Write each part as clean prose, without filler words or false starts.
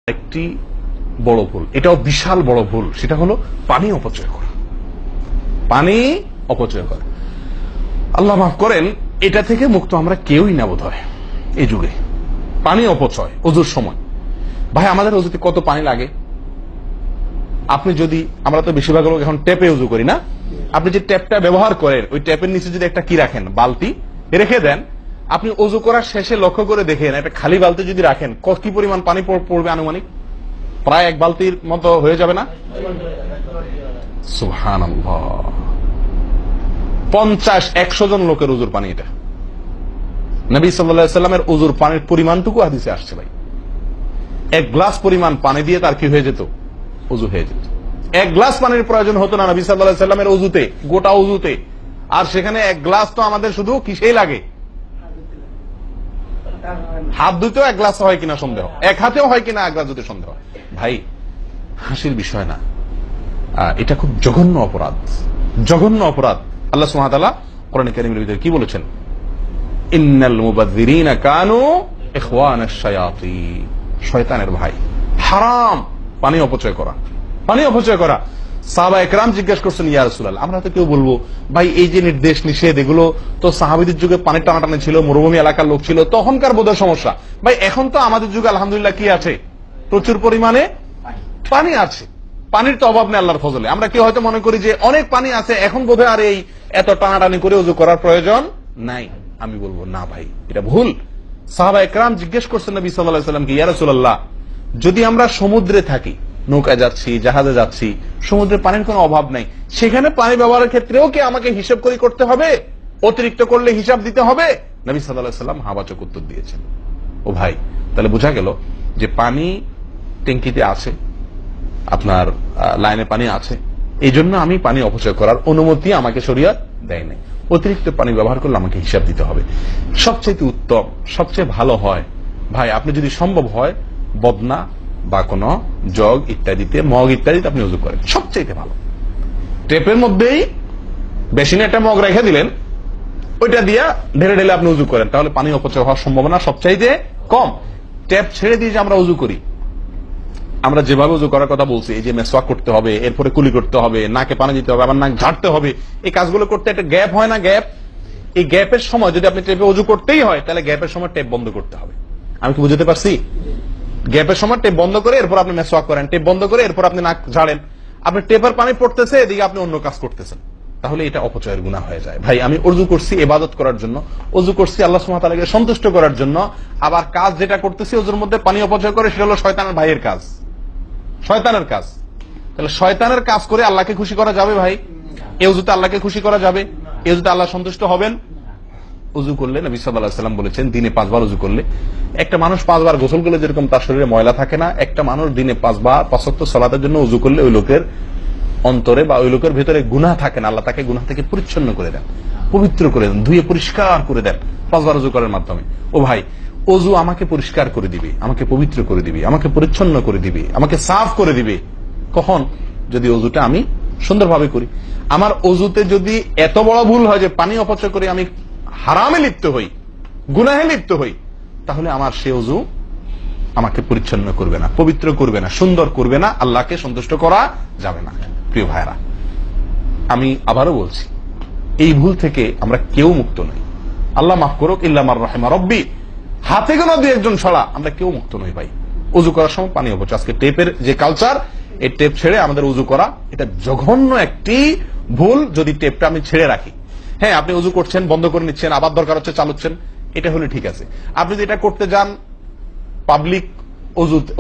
একটি বড় ভুল, এটাও বিশাল বড় ভুল, সেটা হলো পানি অপচয় করা। পানি অপচয় করা, আল্লাহ মাফ করেন, এটা থেকে মুক্ত আমরা কেউই না বোধ হয় এই যুগে। পানি অপচয় ওযুর সময়, ভাই আমাদের ওযুতে কত পানি লাগে। আপনি যদি, আমরা তো বেশিরভাগ লোক এখন ট্যাপে ওযু করি না, আপনি যে ট্যাপটা ব্যবহার করেন ওই ট্যাপের নিচে যদি একটা কি রাখেন, বালতি রেখে দেন, আপনি ওযু করার শেষে লক্ষ্য করে দেখেন একটা খালি বালতি যদি রাখেন কি পরিমাণ পানি পড়বে আনুমানিক? প্রায় এক বালতির মতো হয়ে যাবে না? সুবহানাল্লাহ, 50-100 জন লোকের ওযুর পানি এটা। নবী সাল্লাল্লাহু আলাইহি সাল্লামের ওযুর পানির পরিমাণটুকু হাদিসে আসছে ভাই। এক গ্লাস পরিমাণ পানি দিয়ে তার কি হয়ে যেত? ওযু হয়ে যেত। এক গ্লাস পানির প্রয়োজন হতো না নবী সাল্লাল্লাহু আলাইহি সাল্লামের ওযুতে, গোটা ওযুতে। আর সেখানে এক গ্লাস তো আমাদের শুধু কিসেই লাগে? হাত ধুতেও এক গ্লাস হয় কিনা সন্দেহ, এক হাতেও হয় কিনা এক গ্লাস ধুতে সন্দেহ। ভাই হাসির বিষয় না, এটা খুব জঘন্য অপরাধ, জঘন্য অপরাধ। আল্লাহ সুবহানাহু ওয়া তাআলা কোরআনে কারীমের ভিতরে কি বলেছেন? ইন্নাল মুবাযযিরিনা কানু ইখওয়ানাশ শায়াতিন, শয়তানের ভাই। হারাম পানি অপচয় করা, পানি অপচয় করা। সাহাবায়ে কেরাম জিজ্ঞেস করছেন, ইয়া রাসূলুল্লাহ, আমরা তো কেউ বলবো ভাই এই যে নির্দেশ নিষেধ এগুলো তো সাহাবীদের যুগে পানি টানাটানি ছিল, মরুভূমি এলাকার লোক ছিল, তখনকার বোধহয় সমস্যা। ভাই এখন তো আমাদের যুগে আলহামদুলিল্লাহ কি আছে? প্রচুর পরিমাণে পানি আছে, পানির তো অভাব নেই আল্লাহর ফজলে। আমরা কি হয়তো মনে করি যে অনেক পানি আছে, এখন বোধহয় আর এই এত টানাটানি করে ওযু করার প্রয়োজন নাই। আমি বলবো না ভাই, এটা ভুল। সাহাবায়ে কেরাম জিজ্ঞেস করছেন নবী সাল্লাল্লাহু আলাইহি ওয়াসাল্লামকে, ইয়া রাসূলুল্লাহ, যদি আমরা সমুদ্রে থাকি, নৌকায় যাচ্ছি, জাহাজে যাচ্ছি, সমুদ্রে পানির কোনো অভাব নাই, সেখানে পানি ব্যবহারের ক্ষেত্রেও কি আমাকে হিসাব করে করতে হবে? অতিরিক্ত করলে হিসাব দিতে হবে? নবী সাল্লাল্লাহু আলাইহি ওয়াসাল্লাম হাবাচক উত্তর দিয়েছেন। ও ভাই, তাহলে বোঝা গেল যে পানি ট্যাঙ্কিতে আছে, আপনার লাইনে পানি আছে, এই জন্য আমি পানি অপচয় করার অনুমতি আমাকে শরীয়ত দেয় নাই। অতিরিক্ত পানি ব্যবহার করলে আমাকে হিসাব দিতে হবে। সবচেয়ে উত্তম, সবচেয়ে ভালো হয় ভাই, আপনি যদি সম্ভব হয় বদনা বা কোন জগ ইত্যাদিতে, মগ ইত্যাদিতে আপনি ওযু করেন, সবচেয়ে ভালো। টেপের মধ্যেই বেসিনে একটা মগ রেখে দিলেন, ওইটা দিয়া ঢেলে ঢেলে আপনি ওযু করেন, তাহলে পানি অপচয় হওয়ার সম্ভাবনা সবচাইতে কম। ট্যাপ ছেড়ে দিয়ে যে আমরা ওযু করি, আমরা যেভাবে ওযু করার কথা বলছি, এই যে মেসওয়াক করতে হবে, এরপরে কুলি করতে হবে, নাকে পানি দিতে হবে, আবার নাক ঝাড়তে হবে, এই কাজগুলো করতে একটা গ্যাপ হয় না? গ্যাপ, এই গ্যাপের সময় যদি আপনি টেপে ওযু করতেই হয়, তাহলে গ্যাপের সময় টেপ বন্ধ করতে হবে। আমি কি বুঝতে পারছি? গ্যাপের সময় টেপ বন্ধ করে এরপর আপনি মেসওয়াক করেন, টেপ বন্ধ করে এরপর আপনি নাক ঝাড়েন। আপনি টেপের পানি পড়তেছে, এদিকে আপনি অন্য কাজ করতেছেন, তাহলে এটা অপচয়ের গুনাহ হয়ে যায়। ভাই আমি ওযু করছি ইবাদত করার জন্য, ওযু করছি আল্লাহ সুবহানাহু ওয়া তাআলাকে সন্তুষ্ট করার জন্য, আবার কাজ যেটা করতেছি ওযুর মধ্যে পানি অপচয় করে, সেটা হলো শয়তানের ভাইয়ের কাজ, শয়তানের কাজ। তাহলে শয়তানের কাজ করে আল্লাহকে খুশি করা যাবে ভাই? এই ওযুতে আল্লাহকে খুশি করা যাবে? এই ওযুতে আল্লাহ সন্তুষ্ট হবেন? ওযু করলে নবী সাল্লাল্লাহু আলাইহি ওয়াসাল্লাম বলেছেন, দিনে 5 বার ওযু করলে, একটা মানুষ 5 বার গোসল করলে যেরকম তার শরীরে ময়লা থাকে না, একটা মানুষ দিনে 5 বার 5 ওয়াক্ত সালাতের জন্য ওযু করলে ওই লোকের অন্তরে বা ওই লোকের ভিতরে গুনাহ থাকে না, আল্লাহ তাকে গুনাহ থেকে পরিচ্ছন্ন করে দেন, পবিত্র করে দেন, ধুয়ে পরিষ্কার করে দেন 5 বার ওযু করার মাধ্যমে। ও ভাই, ওযু আমাকে পরিষ্কার করে দিবে, আমাকে পবিত্র করে দিবে, আমাকে পরিচ্ছন্ন করে দিবে, আমাকে সাফ করে দিবে। কখন? যদি ওযুটা আমি সুন্দরভাবে করি। আমার ওযুতে যদি এত বড় ভুল হয় যে পানি অপচয় করে আমি হারামে লিপ্ত হই, গুনাহে লিপ্ত হই, তাহলে আমার সে ওযু আমাকে পরিচ্ছন্ন করবে না, পবিত্র করবে না, সুন্দর করবে না, আল্লাহকে সন্তুষ্ট করা যাবে না। প্রিয় ভাইরা, আমি আবারও বলছি, এই ভুল থেকে আমরা কেউ মুক্ত নই। আল্লাহ মাফ করুক, ইল্লা মান রাহিমা রব্বি, হাতে গোনা দুই একজন ছাড়া আমরা কেউ মুক্ত নই ভাই। ওযু করার সময় পানি অপচয়, আজকে টেপের যে কালচার, এই টেপ ছেড়ে আমাদের ওযু করা, এটা জঘন্য একটি ভুল। যদি টেপটা আমি ছেড়ে রাখি, হ্যাঁ আপনি ওযু করছেন, বন্ধ করে নিচ্ছেন, আবার দরকার হচ্ছে চালাচ্ছেন, এটা হলে ঠিক আছে। আপনি যদি এটা করতে যান পাবলিক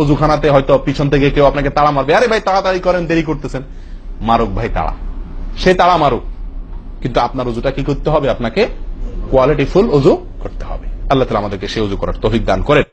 ওযুখানাতে, হয়তো পিছন থেকে কেউ আপনাকে তাড়া মারবে, আরে ভাই তাড়াতাড়ি করেন, দেরি করতেছেন, মারুক ভাই তাড়া, সে তাড়া মারুক, কিন্তু আপনার ওযুটা কি করতে হবে? আপনাকে কোয়ালিটিফুল ওযু করতে হবে। আল্লাহ তাআলা আমাদেরকে সেই ওযু করার তৌফিক দান করেন।